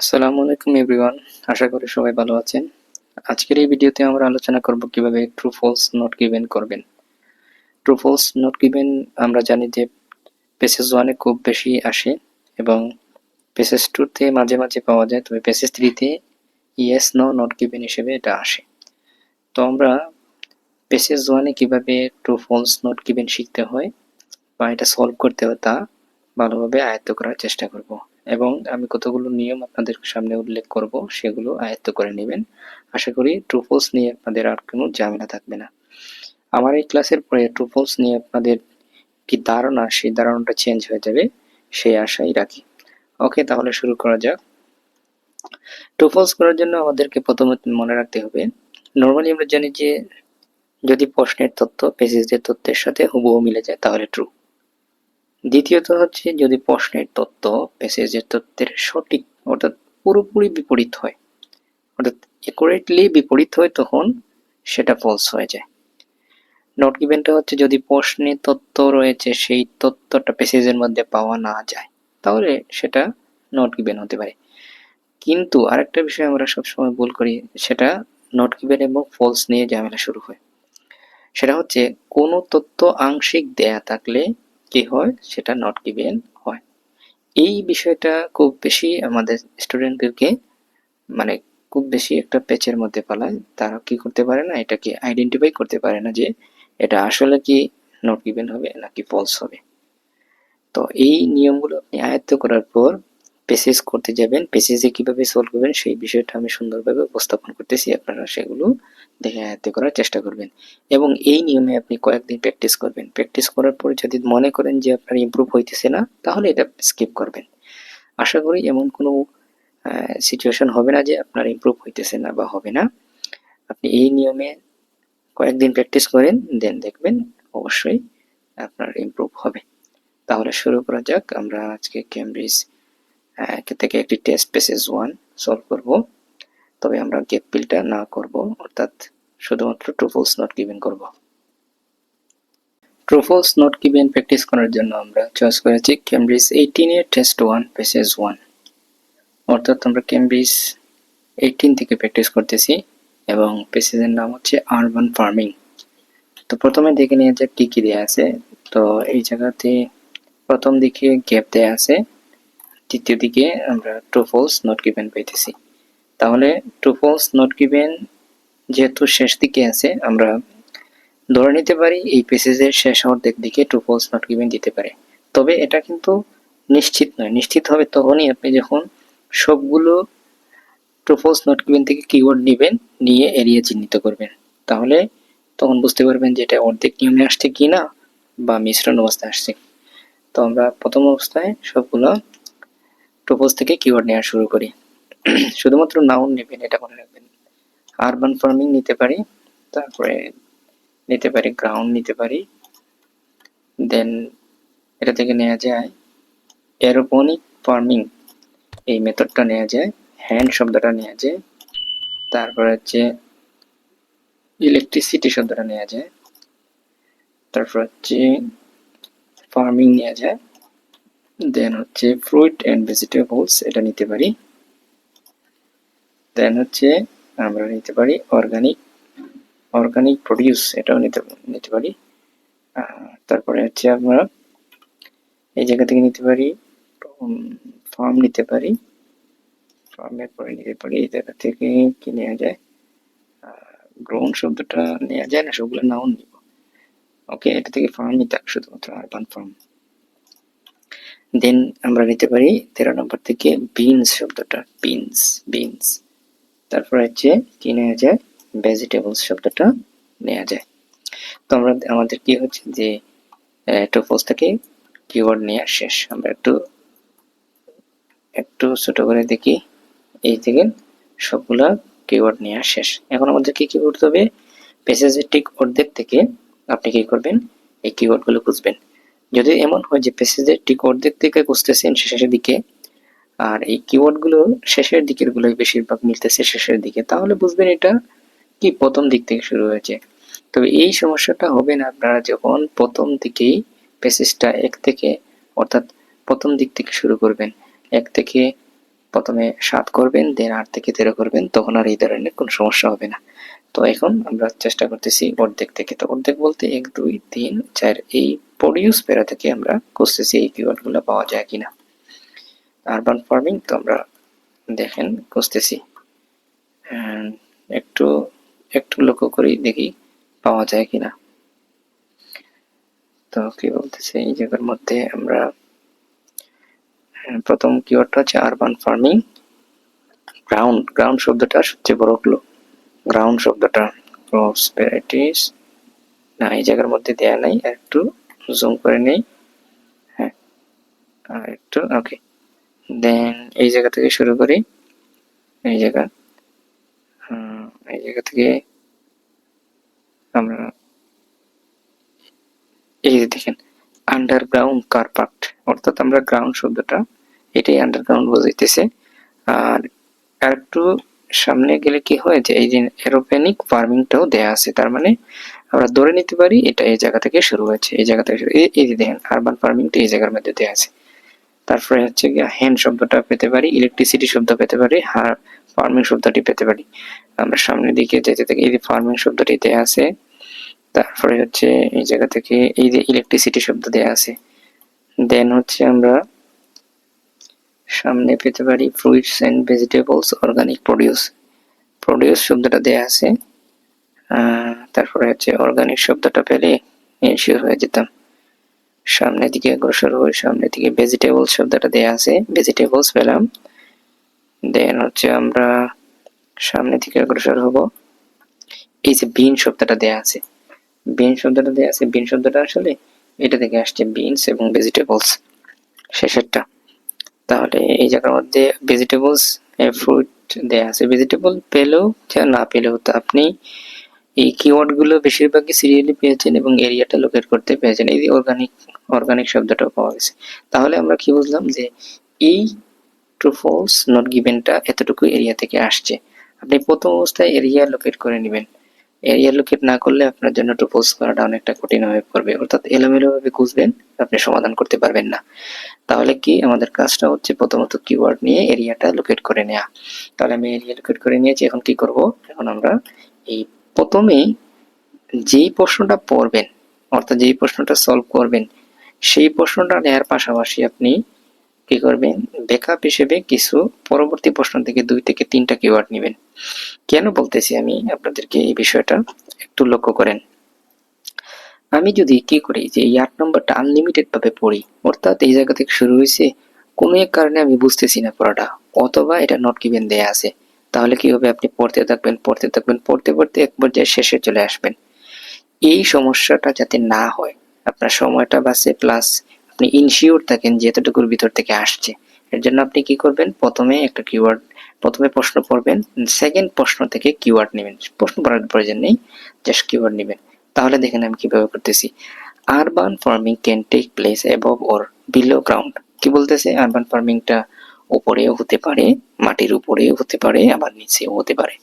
আসসালামু আলাইকুম এভরিওয়ান, আশা করি সবাই ভালো আছেন। আজকের এই ভিডিওতে আমরা আলোচনা করব কিভাবে ট্রু ফলস নট গিভেন করবেন। ট্রু ফলস নট গিভেন আমরা জানি যে পেসেজ 1 এ খুব বেশি আসে এবং পেসেজ 2 তে মাঝে মাঝে পাওয়া যায়, তবে পেসেজ 3 তে ইয়েস নো নট গিভেন হিসেবে এটা আসে। তো আমরা পেসেজ 1 এ কিভাবে ট্রু ফলস নট গিভেন শিখতে হয় বা এটা সলভ করতে হয় তা ভালোভাবে আয়ত্ত করার চেষ্টা করব এবং আমি কতগুলো নিয়ম আপনাদের সামনে উল্লেখ করব, সেগুলো আয়ত্ত করে নেবেন। আশা করি ট্রু ফলস নিয়ে আপনাদের আর কোনো ঝামেলা থাকবে না। আমার এই ক্লাসের পরে ট্রু ফলস নিয়ে আপনাদের কি ধারণা, সেই ধারণাটা চেঞ্জ হয়ে যাবে সেই আশাই রাখি। ওকে, তাহলে শুরু করা যাক। ট্রু ফলস করার জন্য আমাদেরকে প্রথমে মনে রাখতে হবে, নর্মালি আমরা জানি যে যদি প্রশ্নের তথ্য পেসেজের তথ্যের সাথে হুবহু মিলে যায় তাহলে ট্রু। দ্বিতীয়ত হচ্ছে যদি প্রশ্নের তথ্য প্যাসেজের তথ্যের সঠিক অর্থাৎ পুরোপুরি বিপরীত হয়, অর্থাৎ অ্যাকুরেটলি বিপরীত হয়, তখন সেটা ফলস হয়ে যায়। নট গিভেনটা হচ্ছে যদি প্রশ্নে তথ্য রয়েছে সেই তথ্যটা প্যাসেজের মধ্যে পাওয়া না যায় তাহলে সেটা নট গিভেন হতে পারে। কিন্তু আরেকটা বিষয় আমরা সবসময় ভুল করি, সেটা নট গিভেন এবং ফলস নিয়ে ঝামেলা শুরু হয়। সেটা হচ্ছে কোনো তথ্য আংশিক দেয়া থাকলে কি হয়, সেটা নট গিভেন হয়। এই বিষয়টা খুব বেশি আমাদের স্টুডেন্টদেরকে মানে খুব বেশি একটা প্যাচের মধ্যে ফেলায়। তারা কি করতে পারে না, এটাকে আইডেন্টিফাই করতে পারে না যে এটা আসলে কি নট গিভেন হবে নাকি ফলস হবে। তো এই নিয়মগুলো আপনি আয়ত্ত করার পর পেসেজ করতে যাবেন, পেসেজে কিভাবে সলভ করবেন সেই বিষয়টা আমি সুন্দরভাবে উপস্থাপন করতেছি, আপনারা সেগুলো দেখে আয়ত্ত করার চেষ্টা করবেন এবং এই নিয়মে আপনি কয়েকদিন প্র্যাকটিস করবেন। প্র্যাকটিস করার পরে যদি মনে করেন যে আপনার ইমপ্রুভ হইতেছে না, তাহলে এটা স্কিপ করবেন। আশা করি এমন কোনো সিচুয়েশন হবে না যে আপনার ইমপ্রুভ হইতেছে না বা হবে না। আপনি এই নিয়মে কয়েকদিন প্র্যাকটিস করেন, দেন দেখবেন অবশ্যই আপনার ইমপ্রুভ হবে। তাহলে শুরু করা যাক। আমরা আজকে কেমব্রিজ থেকে একটি টেস্ট পেসেজ 1 সলভ করব, তবে আমরা গেট ফিলটা না করব, অর্থাৎ শুধুমাত্র ট্রু ফলস নট গিভেন করব। True false not given practice করার জন্য আমরা চয়েস করেছি কেমব্রিজ 18 এর টেস্ট 1 পেসেজ 1, অর্থাৎ আমরা কেমব্রিজ 18 থেকে প্র্যাকটিস করতেছি এবং পেসেজের নাম হচ্ছে আরবান ফার্মিং। তো প্রথমে দেখে নিয়ে যাক কি কি দেয়া আছে। তো এই জায়গাতে প্রথম দিকে গ্যাপ দেয়া আছে, দ্বিতীয় দিকে আমরা ট্রু ফলস নট গিভেন পাইতেছি। তাহলে ট্রু ফলস নট গিভেন যেহেতু শেষ দিকে আছে, আমরা ধরে নিতে পারি এই পেসেজের শেষ অর্ধেক দিকে ট্রু ফলস নট গিভেন দিতে পারে। তবে এটা কিন্তু নিশ্চিত নয়। নিশ্চিত হবে তখনই আপনি যখন সবগুলো ট্রু ফলস নট গিভেন থেকে কিওয়ার্ড নেবেন, নিয়ে এরিয়া চিহ্নিত করবেন। তাহলে তখন বুঝতে পারবেন যে এটা অর্ধেক নিয়মে আসছে কিনা বা মিশ্রণ অবস্থায় আসছে। তো আমরা প্রথম অবস্থায় সবগুলো ট্রু ফলস থেকে কিওয়ার্ড নেওয়া শুরু করি। শুধুমাত্র নাউন নেবেন, এটা মনে রাখবেন। আরবান ফার্মিং নিতে পারি, তারপরে নিতে পারি গ্রাউন্ড নিতে পারি, দেন এটা থেকে নেওয়া যায় এরোপনিক ফার্মিং, এই মেথডটা নেওয়া যায়, হ্যান্ড শব্দটা নেওয়া যায়, তারপর হচ্ছে ইলেকট্রিসিটি শব্দটা নেওয়া যায়, তারপর হচ্ছে ফার্মিং নেওয়া যায়, দেন হচ্ছে ফ্রুট অ্যান্ড ভেজিটেবলস এটা নিতে পারি, দেন হচ্ছে আমরা নিতে পারি অর্গানিক প্রডিউস এটাও নিতে পারি। তারপরে হচ্ছে আমরা এই জায়গা থেকে নিতে পারি ফার্ম নিতে পারি, ফার্মের পরে নিতে পারি এই জায়গা থেকে কি নেওয়া যায়, গ্রাউন্ড শব্দটা নেওয়া যায় না, সবগুলো নাউন নিব। ওকে, এটা থেকে ফার্ম নিতে হবে, শুধুমাত্র আরবান ফার্ম। দেন আমরা নিতে পারি 13 নম্বর থেকে বিনস শব্দটা, বিনস। তারপর হচ্ছে কি নেওয়া যায়, ভেজিটেবলস শব্দটা নেওয়া যায়। তো আমাদের কি হচ্ছে যে ট্রু ফলস থেকে কিওয়ার্ড নেওয়া শেষ। আমরা একটু ছোট করে দেখি, এই থেকে সবগুলা কিওয়ার্ড নেওয়া শেষ। এখন আমাদের কি করতে হবে, পেসেজের ঠিক অর্ধেক থেকে আপনি কি করবেন, এই কিওয়ার্ড গুলো খুঁজবেন। যদি এমন হয় যে পেসেজের ঠিক অর্ধেক থেকে খুঁজতেছেন শেষের দিকে, আর এই কিওয়ার্ড গুলো শেষের দিকের গুলোই বেশিরভাগ মিলতেছে শেষের দিকে, তাহলে বুঝবেন এটা কি প্রথম দিক থেকে শুরু হয়েছে। তবে এই সমস্যাটা হবে না আপনারা যখন প্রথম দিকেই পেসেজটা এক থেকে, অর্থাৎ প্রথম দিক থেকে শুরু করবেন। এক থেকে প্রথমে 7 করবেন, দেন 8 থেকে 13 করবেন, তখন আর এই ধরনের কোনো সমস্যা হবে না। তো এখন আমরা চেষ্টা করতেছি অর্ধেক থেকে। তো অর্ধেক বলতে 1, 2, 3, 4 এই প্রডিউস প্যারা থেকে আমরা খুঁজতেছি এই কিওয়ার্ডগুলো পাওয়া যায় কিনা। আরবান ফার্মিং তো আমরা দেখেন খুঁজতেছি, একটু একটু লক্ষ্য করি দেখি পাওয়া যায় কিনা। তো কি বলতেছে এই জায়গার মধ্যে আমরা প্রথম কিওয়ার্ডটা হচ্ছে আরবান ফার্মিং। গ্রাউন্ড শব্দটা সবচেয়ে বড় ক্লু। গ্রাউন্ড শব্দটা প্রসপেরিটিস না, এই জায়গার মধ্যে দেয়া নাই, একটু জুম করে নেই। হ্যাঁ, আর একটু ওকে। দেন এই জায়গা থেকে শুরু করি, এই জায়গা থেকে আমরা এই যে দেখেন আন্ডারগ্রাউন্ড কার পার্ক, অর্থাৎ আমরা গ্রাউন্ড শব্দটা এটাই আন্ডারগ্রাউন্ড বোঝাইতেছে। আর একটু সামনে গেলে কি হয় যে এই যে এরোপনিক ফার্মিংটাও দেয়া আছে, তার মানে আমরা ধরে নিতে পারি এটা এই জায়গা থেকে শুরু হয়েছে, এই জায়গা থেকে শুরু। এই যে দেখেন আরবান ফার্মিংটা এই জায়গার মধ্যে দেয়া আছে। তারপরে হচ্ছে গিয়ে হ্যান্ড শব্দটা পেতে পারি, ইলেকট্রিসিটি শব্দ পেতে পারি, ফার্মিং শব্দটি পেতে পারি। আমরা সামনের দিকে যেতে থাকি, এই যে ফার্মিং শব্দটি দেয়া আছে। তারপরে হচ্ছে এই জায়গা থেকে এই যে ইলেকট্রিসিটি শব্দ দেয়া আছে। দেন হচ্ছে আমরা সামনে পেতে পারি fruits and vegetables organic produce, produce শব্দটা দেয়া আছে। তারপরে হচ্ছে অর্গানিক শব্দটা পেলে এনশিওর হয়ে যেতাম। সামনের দিকে অগ্রসর হয়ে সামনের দিকে ভেজিটেবলস শব্দটা দেয়া আছে, ভেজিটেবলস পেলাম। দেন হচ্ছে আমরা সামনে থেকে অগ্রসর হব, এই যে বিন শব্দটা দেয়া আছে, বিন শব্দটা দেয়া আছে। বিন শব্দটা আসলে এটা থেকে আসছে, বিনস এবং ভেজিটেবলস শেষেরটা। তাহলে এই জায়গার মধ্যে ভেজিটেবলস ফ্রুট দেয়া আছে, ভেজিটেবল পেলেও না পেলেও তো আপনি এই কিওয়ার্ড গুলো বেশিরভাগই সিরিয়ালি পেয়েছেন এবং এরিয়াটা লোকেট করতে পেয়েছেন। এই যে অর্গানিক শব্দটাও পাওয়া গেছে। তাহলে আমরা কি বুঝলাম যে এই ট্রু ফলস নট গিভেনটা এতটুকু এরিয়া থেকে আসছে। আপনি প্রথম অবস্থায় এরিয়া লোকেট করে নেবেন, এরিয়া লোকেট না করলে আপনার জন্য ট্রু ফলস করাটা অনেকটা কঠিন হয়ে পড়বে, অর্থাৎ এলোমেলো ভাবে খুঁজবেন, আপনি সমাধান করতে পারবেন না। তাহলে কি আমাদের কাজটা হচ্ছে প্রথমত কিওয়ার্ড নিয়ে এরিয়াটা লোকেট করে নেওয়া। তাহলে আমি এরিয়া লোকেট করে নিয়েছি, এখন কি করব, এখন আমরা এই প্রথমে যেই প্রশ্নটা পড়বেন অর্থাৎ যেই প্রশ্নটা সলভ করবেন সেই প্রশ্নটা নেওয়ার পাশাপাশি আপনি কি করবেন, ব্যাকআপ হিসেবে কিছু পরবর্তী প্রশ্ন থেকে 2 থেকে 3টা কিওয়ার্ড নেবেন। কেন বলতেছি আমি আপনাদেরকে এই বিষয়টা একটু লক্ষ্য করেন। আমি যদি কি করি যে এই 8 নম্বরটা আনলিমিটেড ভাবে পড়ি, অর্থাৎ এই জায়গা থেকে শুরু হয়েছে, কোনো এক কারণে আমি বুঝতেছি না পড়াটা, অথবা এটা নট গিভেন দেয়া আছে, তাহলে কি হবে, আপনি পড়তে থাকবেন পড়তে পড়তে এক পর্যায়ে শেষে চলে আসবেন। এই সমস্যাটা যাতে না হয়, আপনার সময়টা বাঁচে, প্লাস আপনি ইনশিওর থাকেন যে এতটুকুর ভিতর থেকে আসছে, এর জন্য আপনি কি করবেন, প্রথমে একটা কিওয়ার্ড, প্রথমে প্রশ্ন পড়বেন, সেকেন্ড প্রশ্ন থেকে কিওয়ার্ড নেবেন, প্রশ্ন পড়ার প্রয়োজন নেই, জাস্ট কিওয়ার্ড নেবেন। তাহলে দেখেন আমি কিভাবে করতেছি। Urban farming can take place above or below ground. কি বলতেছে, আরবান ফার্মিংটা উপরেও হতে পারে, মাটির উপরেও হতে পারে, আবার নিচেও হতে পারে।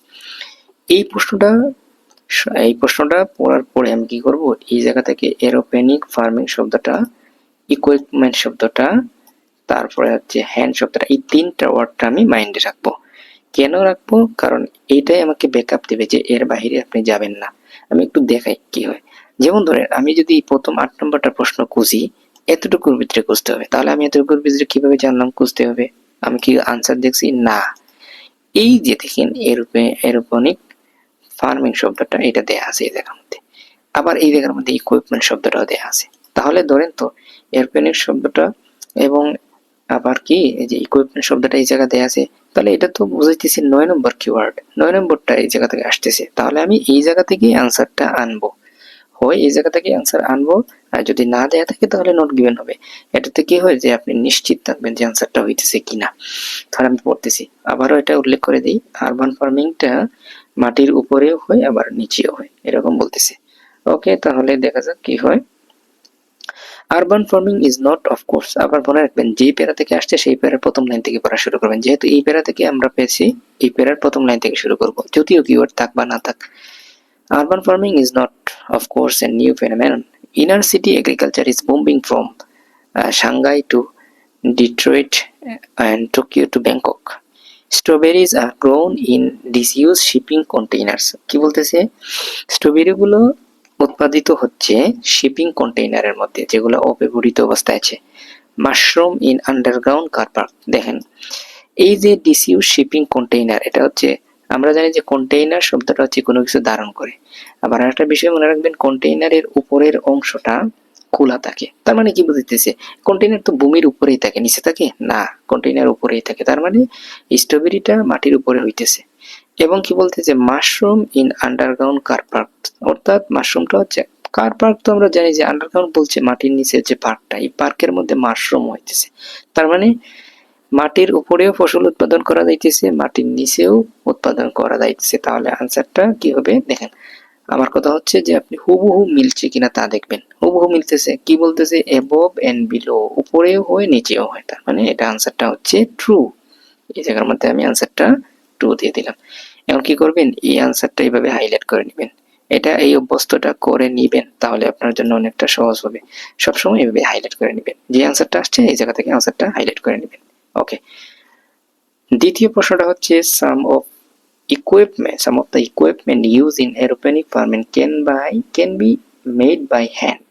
এই প্রশ্নটা পড়ার পরে আমি কি করব, এই জায়গা থেকে এরোপনিক ফার্মিং শব্দটা, ইকুইপমেন্ট শব্দটা, তারপরে হচ্ছে হ্যান্ড শব্দটা, এই 3টা ওয়ার্ডটা আমি মাইন্ডে রাখবো। কেন রাখবো, কারণ এইটাই আমাকে ব্যাকআপ দেবে যে এর বাহিরে আপনি যাবেন না। আমি একটু দেখাই কি হয়। যেমন ধরেন আমি যদি প্রথম 8 নম্বরটা প্রশ্ন খুঁজি, এতটুকুর ভিতরে খুঁজতে হবে, তাহলে আমি এতটুকুর ভিতরে কিভাবে জানলাম খুঁজতে হবে, আমি কি আনসার দেখছি না। এই যে দেখেন এরোপনিক ফার্মিং শব্দটা এটা দেয়া আছে এই জায়গার মধ্যে, আবার এই জায়গার মধ্যে ইকুইপমেন্ট শব্দটাও দেয়া আছে। তাহলে ধরেন তো এরোপনিক শব্দটা এবং আবার কি এই যে ইকুইপমেন্ট শব্দটা এই জায়গা দেয়া আছে, তাহলে এটা তো বুঝাইতেছি 9 নম্বর কিওয়ার্ড, 9 নম্বরটা এই জায়গা থেকে আসতেছে, তাহলে আমি এই জায়গা থেকে আনসারটা আনবো, হয় এই জায়গা থেকে আনসার আনবো, আর যদি না দেয়া থাকে তাহলে নট গিভেন হবে। এটাতে কি হয় যে আপনি নিশ্চিত থাকবেন যে আনসারটা হইতেছে কিনা। তাহলে আমি পড়তেছি, আবারও এটা উল্লেখ করে দিই, আরবান ফার্মিংটা মাটির উপরেও হয় আবার নিচেও হয়, এরকম বলতেছে। ওকে, তাহলে দেখা যাক কি হয়। Urban farming is not of course, আবার মনে রাখবেন যেই প্যারা থেকে আসছে সেই প্যারার প্রথম লাইন থেকে পড়া শুরু করবেন, যেহেতু এই প্যারা থেকে আমরা পেয়েছি এই প্যারার প্রথম লাইন থেকে শুরু করব, যদিও কিওয়ার্ড থাক বা না থাক। Urban farming is not, of course, a new phenomenon. Inner city agriculture is booming from Shanghai to Detroit and Tokyo to Bangkok. Strawberries are grown in disused shipping containers. কি বলতেছে, স্ট্রবেরি গুলো উৎপাদিত হচ্ছে shipping কন্টেইনারের মধ্যে, যেগুলো অব্যবহৃত অবস্থায় আছে। Mushroom in underground car park. দেখেন, এই যে ডিসইউজ শিপিং কন্টেইনার, এটা হচ্ছে, আমরা জানি যে কন্টেইনার শব্দটা হচ্ছে কোনো কিছু ধারণ করে। আবার আরেকটা বিষয় মনে রাখবেন, কন্টেইনারের উপরের অংশটা খোলা থাকে। তার মানে কি বুঝতেছে, কন্টেইনার তো ভূমির উপরেই থাকে, নিচে থাকে না, কন্টেইনার উপরেই থাকে। তার মানে স্ট্রবেরিটা মাটির উপরে হইতেছে। এবং কি বলতেছে, mushroom in underground car park, অর্থাৎ মাশরুমটা হচ্ছে, কার পার্ক তো আমরা জানি যে আন্ডারগ্রাউন্ড বলছে মাটির নিচে যে পার্কটা, এই পার্কের মধ্যে মাশরুম হইতেছে। তার মানে মাটির উপরেও ফসল উৎপাদন করা যাইতেছে, মাটির নিচেও উৎপাদন করা যাইতেছে। তাহলে আনসারটা কি হবে দেখেন, আমার কথা হচ্ছে যে আপনি হুবহু মিলছে কিনা তা দেখবেন। হুবহু মিলতেছে, কি বলতেছে, অ্যাবভ এন্ড বিলো, উপরেও হয় নিচেও হয়, তার মানে এটা আনসারটা হচ্ছে ট্রু। এই জায়গার মধ্যে আমি আনসারটা ট্রু দিয়ে দিলাম। এখন কি করবেন, এই আনসারটা এইভাবে হাইলাইট করে নেবেন। এটা এই অভ্যস্তটা করে নিবেন, তাহলে আপনার জন্য অনেকটা সহজ হবে। সবসময় এইভাবে হাইলাইট করে নেবেন, যে আনসারটা আসছে এই জায়গা থেকে আনসারটা হাইলাইট করে নেবেন। ওকে, দ্বিতীয় প্রশ্নটা হচ্ছে, some of the equipment used in aeroponic farming can be made by hand.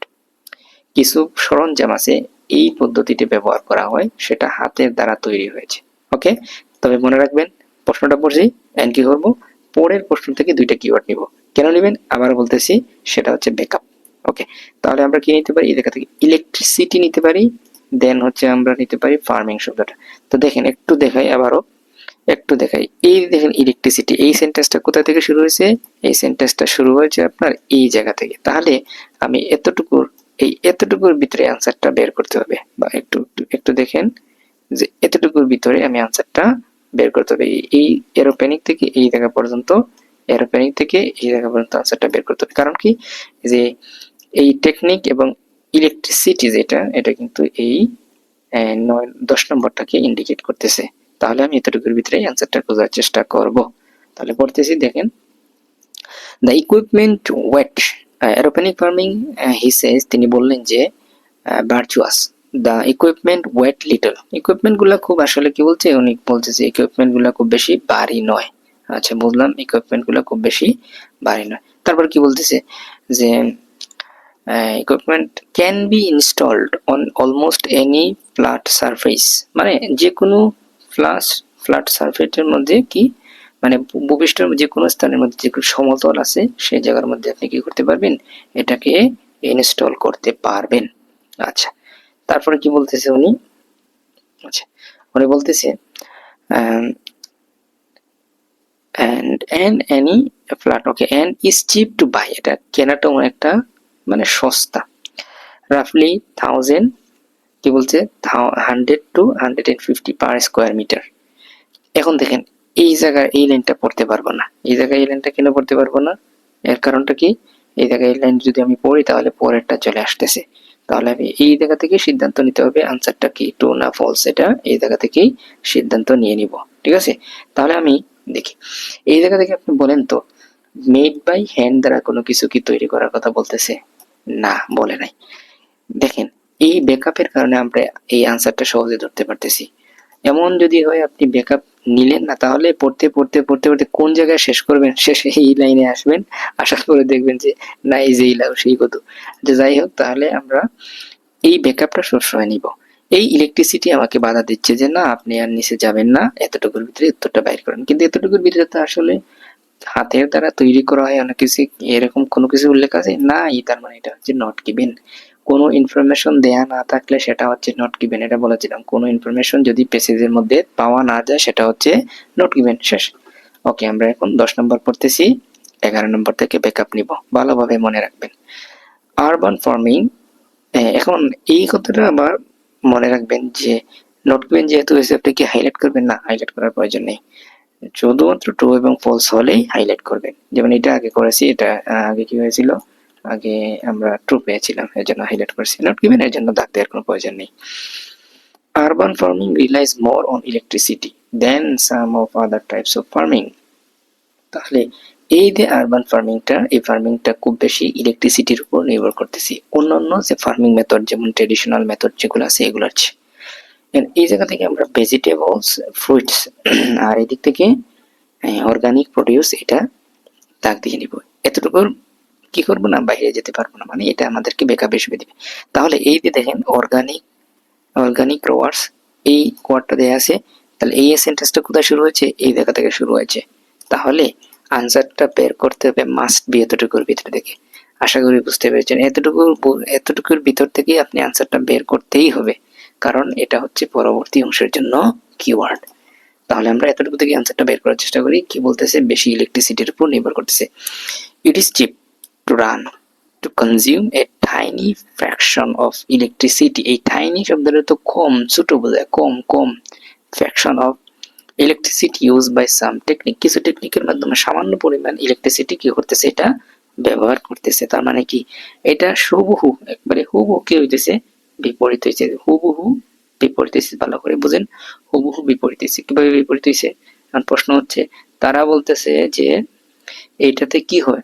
কিছু সরঞ্জাম আছে এই পদ্ধতিতে ব্যবহার করা হয়, সেটা হাতের দ্বারা তৈরি হয়েছে। ওকে, তবে মনে রাখবেন, প্রশ্নটা পড়ছি এন্ড কি করবো, পরের প্রশ্ন থেকে দুইটা কিওয়ার্ড নিব। কেন নেবেন আবার বলতেছি, সেটা হচ্ছে ব্যাকআপ। ওকে, তাহলে আমরা কি নিতে পারি, এই জায়গা থেকে ইলেকট্রিসিটি নিতে পারি, দেন হচ্ছে আমরা নিতে পারি ফার্মিং শব্দটা। তো দেখেন, একটু দেখাই, আবারও একটু দেখাই, এই দেখেন ইলেকট্রিসিটি, এই সেন্টেন্সটা কোথা থেকে শুরু হয়েছে, এই সেন্টেন্সটা শুরু হয়েছে আপনার এই জায়গা থেকে। তাহলে আমি এতটুকুর ভিতরে আনসারটা বের করতে হবে, বা একটু একটু দেখেন যে এতটুকুর ভিতরে আমি আনসারটা বের করতে হবে। এই এরোপ্লেনিক থেকে এই জায়গা পর্যন্ত, এরোপ্লেনিক থেকে এই জায়গা পর্যন্ত আনসারটা বের করতে হবে। কারণ কি, যে এই টেকনিক এবং ইলেকট্রিসিটি যেটা, এটা কিন্তু এই 10 নম্বরটাকে ইন্ডিকেট করতেছে। তাহলে আমি এতটুকুর ভিতরে অ্যান্সারটা খোঁজার চেষ্টা করব। তাহলে পড়তেছি, দেখেন, the equipment weight aeroponic farming, he says, তিনি বললেন যে virtuous, the equipment weight little, equipment গুলা খুব, আসলে কি বলছে, উনি বলছে যে ইকুইপমেন্ট গুলা খুব বেশি ভারী নয়। আচ্ছা, বুঝলাম, ইকুইপমেন্ট গুলা খুব বেশি ভারী নয়। তারপর কি বলতেছে যে equipment can be installed on almost any flat surface, মানে যে কোনো ফ্ল্যাট সারফেসের মধ্যে, কি মানে ভূপৃষ্ঠের যে কোনো স্থানের মধ্যে, যে কোনো সমতল আছে সেই জায়গার মধ্যে আপনি কি করতে পারবেন, এটাকে ইনস্টল করতে পারবেন। আচ্ছা, তারপরে কি বলতেছে উনি, আচ্ছা উনি বলতেছে and any flat, okay, and is cheap to buy, এটা কেনাটা একটা মানে সস্তা, রাফলি 1000, কি বলছে, 100 to 150 পার স্কোয়ার মিটার। এখন দেখেন, এই জায়গায় এই লাইনটা পড়তে পারবো না, এই জায়গায় এই লাইনটা কেন পড়তে পারবো না, এর কারণটা কি, এই জায়গায় এই লাইন যদি আমি পড়ি তাহলে পরেরটা চলে আসতেছে। তাহলে আমি এই জায়গা থেকে সিদ্ধান্ত নিতে হবে আনসারটা কি, ট্রু না ফলস, এটা এই জায়গা থেকেই সিদ্ধান্ত নিয়ে নিব। ঠিক আছে, তাহলে আমি দেখি, এই জায়গা থেকে আপনি বলেন তো, মেড বাই হ্যান্ড দ্বারা কোনো কিছু কি তৈরি করার কথা বলতেছে, না বলে নাই। দেখেন, এই ব্যাকআপের কারণে আমরা এই আনসারটা সহজে ধরতে পারতেছি। এমন যদি হয় আপনি ব্যাকআপ নিলেন না, তাহলে পড়তে পড়তে পড়তে পড়তে কোন জায়গায় শেষ করবেন, শেষে এই লাইনে আসবেন, আসার পরে দেখবেন যে না, এই যে লাও সেই কত। যাই হোক, তাহলে আমরা এই ব্যাকআপটা সবসময় নিব। এই ইলেকট্রিসিটি আমাকে বাধা দিচ্ছে যে না, আপনি আর নিচে যাবেন না, এতটুকুর ভিতরে উত্তরটা বাইর করেন। কিন্তু এতটুকুর ভিতরে তো আসলে হাতের দ্বারা তৈরি করা হয় অনেক কিছু, এরকম কোনো কিছু উল্লেখ আছে না, তার মানে এটা হচ্ছে নট গিভেন। কোনো ইনফরমেশন দেয়া না থাকলে সেটা হচ্ছে নট গিভেন, এটা বলেছিলাম। কোনো ইনফরমেশন যদি প্যাসেজের মধ্যে পাওয়া না যায় সেটা হচ্ছে নট গিভেন, শেষ। ওকে, আমরা এখন 10 নম্বর পড়তেছি, 11 নম্বর থেকে ব্যাকআপ নিব, ভালোভাবে মনে রাখবেন। আরবান ফার্মিং, এখন এই কথাটা আবার মনে রাখবেন যে নট গিভেন যেহেতু হয়েছে, আপনি কি হাইলাইট করবেন না, হাইলাইট করার প্রয়োজন নেই, শুধুমাত্র ট্রু এবং ফলস হলেই হাইলাইট করবেন। যেমন এটা আগে করেছি, এটা আগে কি হয়েছিল, আগে আমরা ট্রু পেয়েছিলাম, এর জন্য হাইলাইট করেছি, নট গিভেন এর জন্য দাগ দেওয়ার কোনো প্রয়োজন নেই। Urban farming relies more on electricity than some of other types of farming. তাহলে এই যে আরবান ফার্মিংটা, এই ফার্মিংটা খুব বেশি ইলেকট্রিসিটির উপর নির্ভর করতেছি অন্যান্য যে ফার্মিং মেথড, যেমন ট্রেডিশনাল মেথড যেগুলো আছে এগুলোর চেয়ে। এই জায়গা থেকে আমরা ভেজিটেবলস, ফ্রুটস আর এদিক থেকে অর্গানিক প্রোডিউস এটা দাগ দিয়ে নিব। এতটুকু কি করবো না, বাইরে যেতে পারবো না, মানে এটা আমাদেরকে ব্যাকআপ হিসেবে দিবে। তাহলে এই যে দেখেন অর্গানিক গ্রোয়ার্স, এই কোয়ার্ডটা দেয়া আছে, তাহলে এই সেন্টেন্সটা কোথায় শুরু হয়েছে, এই জায়গা থেকে শুরু হয়েছে। তাহলে আনসারটা বের করতে হবে মাস্ট বি এতটুকুর ভিতর থেকে। আশা করি বুঝতে পেরেছেন। এতটুকুর ভিতর থেকে আপনি আনসারটা বের করতেই হবে, কারণ এটা হচ্ছে পরবর্তী অংশের জন্য কিওয়ার্ড। তাহলে আমরা এতটুকু থেকে আনসারটা বের করার চেষ্টা করি। কি বলতেছে, বেশি ইলেকট্রিসিটির উপর নির্ভর করতেছে। It is cheap to run to consume a tiny fraction of electricity. এই টাইনি শব্দটা তো কম, ছোট বোঝায়, কম fraction of electricity use by some technique. কিছু টেকনিকের মাধ্যমে সামান্য পরিমাণ ইলেকট্রিসিটি কি করতেছে, এটা ব্যবহার করতেছে। তার মানে কি, এটা হুবহু একবারে হুবহু কি হইতেছে, বিপরীত হয়েছে। হুবহু বিপরীত হয়েছে, ভালো করে বুঝেন। হুবহু বিপরীত হয়েছে। কিভাবে বিপরীত হয়েছে? কারণ প্রশ্ন হচ্ছে, তারা বলতেছে যে এইটাতে কি হয়,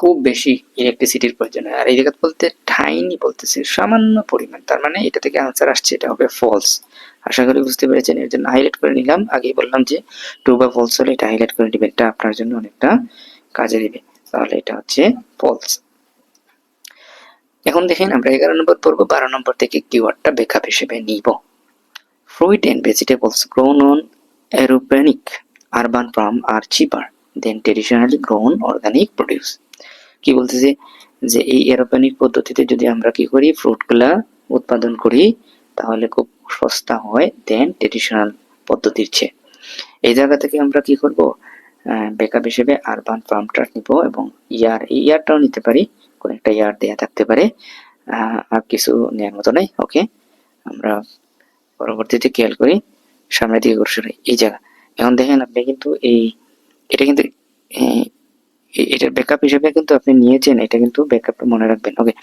খুব বেশি ইলেকট্রিসিটির প্রয়োজন হয়, আর এই জায়গা বলতে টাইনি বলতেছে সামান্য পরিমাণ। তার মানে এটা থেকে আনসার আসছে, এটা হবে ফলস। আশা করি বুঝতে পেরেছেন। এর জন্য হাইলাইট করে নিলাম। আগেই বললাম যে ট্রু বা ফলস হলে এটা হাইলাইট করে দিবেন, এটা আপনার জন্য অনেকটা কাজে দিবে। তাহলে এটা হচ্ছে ফলস। এখন দেখেন আমরা 11 নম্বর পড়বো। 12 নম্বর থেকে কিওয়ার্ডটা ব্যাকআপ হিসেবে নিব। Fruit and vegetables grown on aeroponic urban farm are cheaper than traditionally grown organic produce. কি বলতেছে যে এই এরোপনিক পদ্ধতিতে যদি আমরা কি করি, ফ্রুটগুলা উৎপাদন করি, তাহলে খুব সস্তা হয় দেন ট্রেডিশনাল পদ্ধতির চেয়ে। এই জায়গা থেকে আমরা কি করব, ব্যাকআপ হিসেবে আরবান ফার্মটা নিব এবং এই ইয়ারটাও নিতে পারি, কোন একটা ইয়ার দেয়া থাকতে পারে, আর কিছু নেওয়ার মতো নাই। ওকে, আমরা পরবর্তীতে খেয়াল করি, সামনের দিকে ঘুরে এই জায়গা। এখন দেখেন আপনি কিন্তু এটা কিন্তু এটার ব্যাকআপ হিসেবে কিন্তু আপনি নিয়েছেন, এটা কিন্তু ব্যাকআপ মনে রাখবেন। ওকে,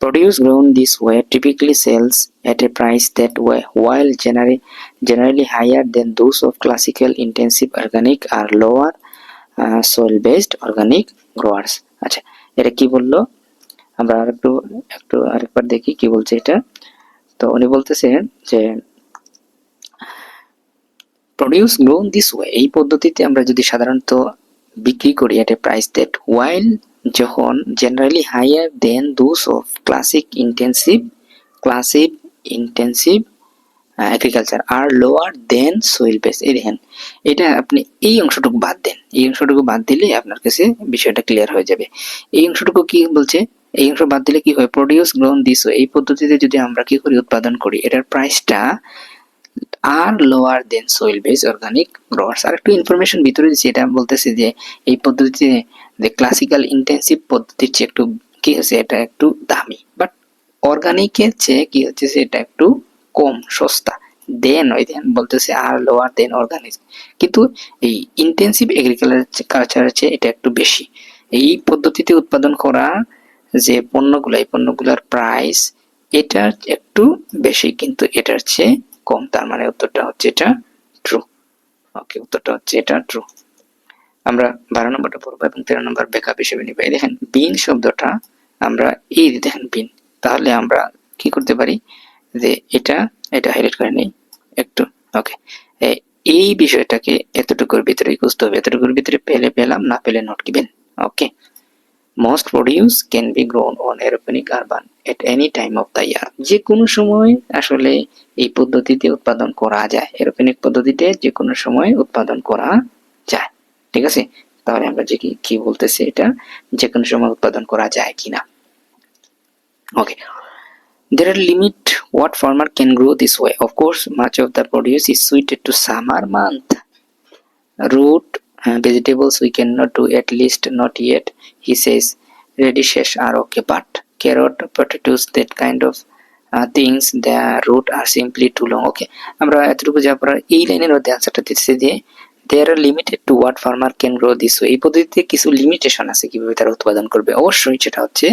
produce grown this way typically sells at a price that while generally higher than those of classical intensive organic or lower soil based organic growers. আচ্ছা, এটা কি বললো, আমরা আরেকবার দেখি কি বলছে এটা। তো উনি বলতেছেন যে প্রডিউস গ্রোন দিস ওয়ে, এই পদ্ধতিতে আমরা যদি সাধারণত বিক্রি করি এট এ প্রাইস দ্যাট ওয়াইল, যখন generally higher than those of classic intensive agriculture আর লোয়ার দেন সোইল বেস। এই দেখেন, এটা আপনি এই অংশটুকু বাদ দেন, এই অংশটুকু বাদ দিলে আপনার কাছে বিষয়টা ক্লিয়ার হয়ে যাবে। এই অংশটুকু কি বলছে, এই অংশ বাদ দিলে কি হয়, প্রডিউস গ্রোন দিস ওয়ে, এই পদ্ধতিতে যদি আমরা কি করি, উৎপাদন করি, এটার প্রাইসটা আর lower than soil base organic growers. আর একটু ইনফরমেশন ভিতরে দিচ্ছি, এটা বলতেছে যে এই পদ্ধতিতে যে ক্লাসিক্যাল ইন্টেন্সিভ পদ্ধতির চেয়ে একটু কি হচ্ছে, এটা একটু দামি, বাট অর্গানিকের চেয়ে কি হচ্ছে, এটা একটু কম সস্তা। দেন ওই দেন বলতেছে আর লোয়ার দেন অর্গানিক, কিন্তু এই ইন্টেন্সিভ এগ্রিকালচারের চেয়ে এটা একটু বেশি। এই পদ্ধতিতে উৎপাদন করা যে পণ্যগুলো, এই পণ্যগুলোর প্রাইস এটার একটু বেশি, কিন্তু এটার চেয়ে কম। তার মানে উত্তরটা হচ্ছে এটা ট্রু। ওকে, উত্তরটা হচ্ছে এটা ট্রু। আমরা 12 নম্বরটা পড়বো এবং 13 নম্বর ব্যাকআপ হিসেবে নিব। এই দেখেন বিন শব্দটা, আমরা এই দেখেন বিন, তাহলে আমরা কি করতে পারি যে এটা হাইলাইট করে নেই একটু। ওকে, এই বিষয়টাকে এতটুকুর ভিতরে খুঁজতে হবে, এতটুকুর ভিতরে পেলে পেলাম, না পেলে not given. Okay, most produce can be grown on aeroponic urban at any time of the year. যে কোনো সময় আসলে এই পদ্ধতিতে উৎপাদন করা যায়, এরোপনিক পদ্ধতিতে যে কোনো সময় উৎপাদন করা যায়। ঠিক আছে, তাহলে আমরা যে কি বলতেছি, এটা যে কোনো সময় উৎপাদন করা যায় কিনা। ওকে, there are limit what farmer can grow this way. Of course, much of the produce is suited to summer month. Root vegetables we cannot do, at least not yet, he says. Radishes are okay, but carrot, potatoes, that kind of things, the root are simply too long. Okay, আমরা এতটুকু যাওয়ার পর এই লাইনের মধ্যে আনসারটা দিচ্ছে যে there are limited to what farmer can grow this way. এই পদ্ধতিতে কিছু লিমিটেশন আছে কিভাবে তারা উৎপাদন করবে। অবশ্যই সেটা হচ্ছে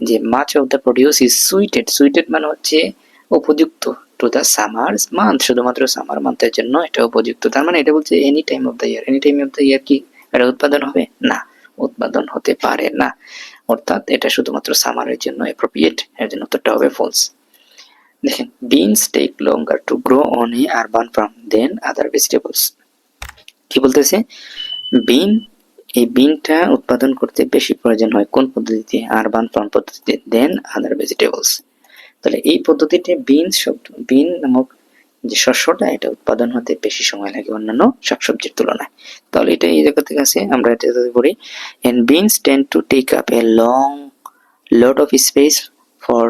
যে much of the produce is suited মানে হচ্ছে উপযুক্ত টু দ্য সামার মান্থ, শুধুমাত্র সামার মান্থের জন্য এটা উপযুক্ত। তার মানে এটা বলছে any time of the year কি এটা উৎপাদন হবে না, উৎপাদন হতে পারে না, অর্থাৎ এটা শুধুমাত্র সামারের জন্য অ্যাপ্রোপ্রিয়েট, এর জন্য উত্তরটা হবে ফলস। দেখেন, beans take longer to grow on a urban farm than other vegetables. কি বলতেছে? বিন, এই বিনটা উৎপাদন করতে বেশি প্রয়োজন হয় কোন পদ্ধতিতে? আরবান ফার্ম পদ্ধতিতে, দেন আদার ভেজিটেবলস। তাহলে এই পদ্ধতিতে বিন নামক যে শস্যটা, এটা উৎপাদন হতে বেশি সময় লাগে অন্যান্য শাকসবজির তুলনায়। তাহলে এটা এই জায়গা থেকে আছে, আমরা এটা যদি পড়ি, and beans tend to take up a long lot of space for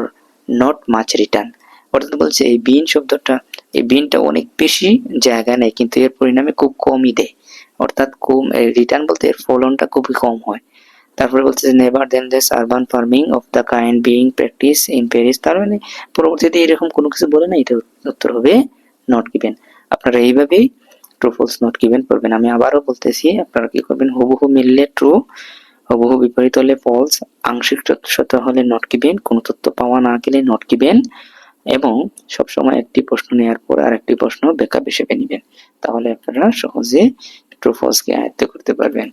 not much return। অর্থাৎ বলছে এই বিন শব্দটা, এই বিনটা অনেক বেশি জায়গা নেয় কিন্তু এর পরিণামে খুব কমই দেয়, অর্থাৎ কম রিটার্ন বলতে এর ফলনটা খুবই কম হয়। তারপরে বলছে never than this urban farming of the kind being practice in Paris. তার মানে পরবর্তীতে এরকম কোনো কিছু বলে না, এটা উত্তর হবে নট গিভেন। আপনারা এইভাবেই ট্রু ফলস নট গিভেন করবেন। আমি আবারও বলতেছি, আপনারা কি করবেন, হুবহু মিললে ট্রু, হুবহু বিপরীত হলে ফলস, আংশিক সত্য হলে নট গিভেন, কোনো তথ্য পাওয়া না গেলে নট গিভেন, এবং সবসময় একটি প্রশ্ন নেওয়ার পর আরেকটি প্রশ্ন ব্যাকআপ হিসেবে নেবেন। তাহলে আপনারা সহজে ট্রু ফলসকে আয়ত্ত করতে পারবেন।